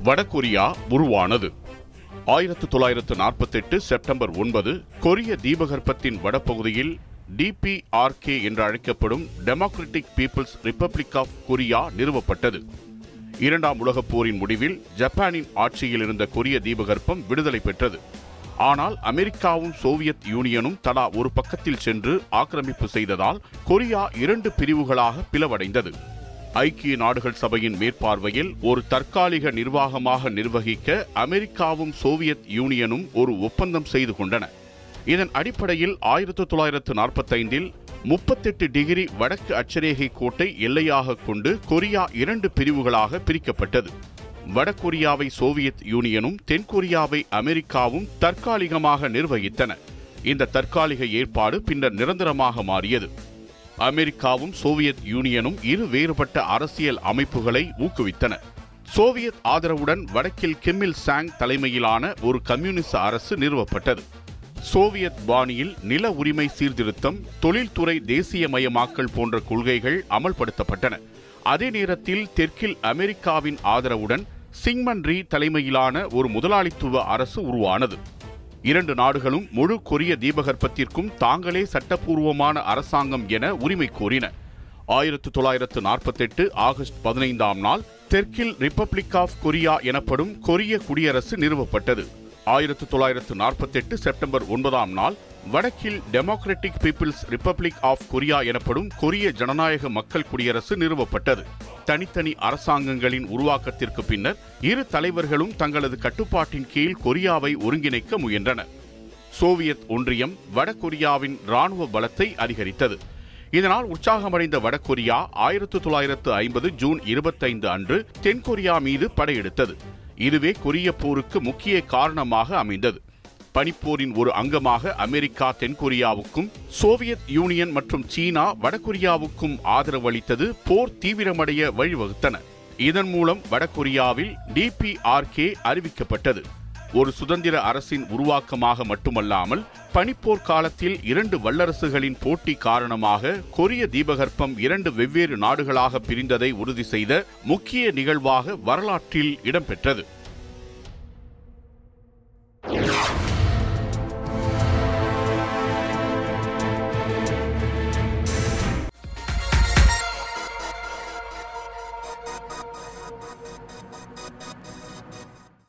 வடகொரியா உருவானது. 1948 செப்டம்பர் 9 கொரிய தீபகற்பத்தின் வடபகுதியில் DPRK என்று அழைக்கப்படும் Democratic People's Republic of Korea நிறுவப்பட்டது. இரண்டாம் உலகப் போரின் முடிவில் ஜப்பானின் ஆட்சியில் இருந்த கொரிய தீபகற்பம் விடுதலை பெற்றது. ஆனால் அமெரிக்காவும் சோவியத் யூனியனும் தலா ஒரு பக்கத்தில் சென்று ஆக்கிரமிப்பு செய்ததால் கொரியா இரண்டு பிரிவுகளாக பிளவடைந்தது. ஐக்கிய நாடுகள் சபையின் மேற்பார்வையில் ஒரு தற்காலிக நிர்வாகமாக நிர்வகிக்க அமெரிக்காவும் சோவியத் யூனியனும் ஒரு ஒப்பந்தம் செய்து கொண்டன. இதன் அடிப்படையில் 1945 38 டிகிரி வடக்கு அட்சரேகை கோட்டை எல்லையாக கொண்டு கொரியா இரண்டு பிரிவுகளாக பிரிக்கப்பட்டது. வடகொரியாவை சோவியத் யூனியனும் தென்கொரியாவை அமெரிக்காவும் தற்காலிகமாக நிர்வகித்தன. இந்த தற்காலிக ஏற்பாடு பின்னர் நிரந்தரமாக மாறியது. அமெரிக்காவும் சோவியத் யூனியனும் இரு வேறுபட்ட அரசியல் அமைப்புகளை ஊக்குவித்தன. சோவியத் ஆதரவுடன் வடக்கில் கிம் இல் சாங் தலைமையிலான ஒரு கம்யூனிச அரசு நிறுவப்பட்டது. சோவியத் பாணியில் நில உரிமை சீர்திருத்தம், தொழில்துறை தேசியமயமாக்கல் போன்ற கொள்கைகள் அமல்படுத்தப்பட்டன. அதே நேரத்தில் தெற்கில் அமெரிக்காவின் ஆதரவுடன் சிங்மன் ரீ தலைமையிலான ஒரு முதலாளித்துவ அரசு உருவானது. இரண்டு நாடுகளும் முழு கொரிய தீபகற்பத்திற்கும் தாங்களே சட்டப்பூர்வமான அரசாங்கம் என உரிமை கோரின. 1948 ஆகஸ்ட் 15 தெற்கில் ரிப்பப்ளிக் ஆஃப் கொரியா எனப்படும் கொரிய குடியரசு நிறுவப்பட்டது. 1948 செப்டம்பர் 9 வடக்கில் Democratic People's Republic of Korea எனப்படும் கொரிய ஜனநாயக மக்கள் குடியரசு நிறுவப்பட்டது. தனித்தனி அரசாங்கங்களின் உருவாக்கத்திற்கு பின்னர் இரு தலைவர்களும் தங்களது கட்டுப்பாட்டின் கீழ் கொரியாவை ஒருங்கிணைக்க முயன்றனர். சோவியத் ஒன்றியம் வடகொரியாவின் இராணுவ பலத்தை அதிகரித்தது. இதனால் உற்சாகமடைந்த வடகொரியா 1950 ஜூன் 25 அன்று தென்கொரியா மீது படையெடுத்தது. இதுவே கொரிய போருக்கு முக்கிய காரணமாக அமைந்தது. பனிப்போரின் ஒரு அங்கமாக அமெரிக்கா தென்கொரியாவுக்கும், சோவியத் யூனியன் மற்றும் சீனா வடகொரியாவுக்கும் ஆதரவளித்தது போர் தீவிரமடைய வழிவகுத்தன. இதன் மூலம் வடகொரியாவில் DPRK அறிவிக்கப்பட்டது. ஒரு சுதந்திர அரசின் உருவாக்கமாக மட்டுமல்லாமல் பனிப்போர் காலத்தில் இரண்டு வல்லரசுகளின் போட்டி காரணமாக கொரிய தீபகற்பம் இரண்டு வெவ்வேறு நாடுகளாக பிரிந்ததை உறுதி செய்த முக்கிய நிகழ்வாக வரலாற்றில் இடம்பெற்றது.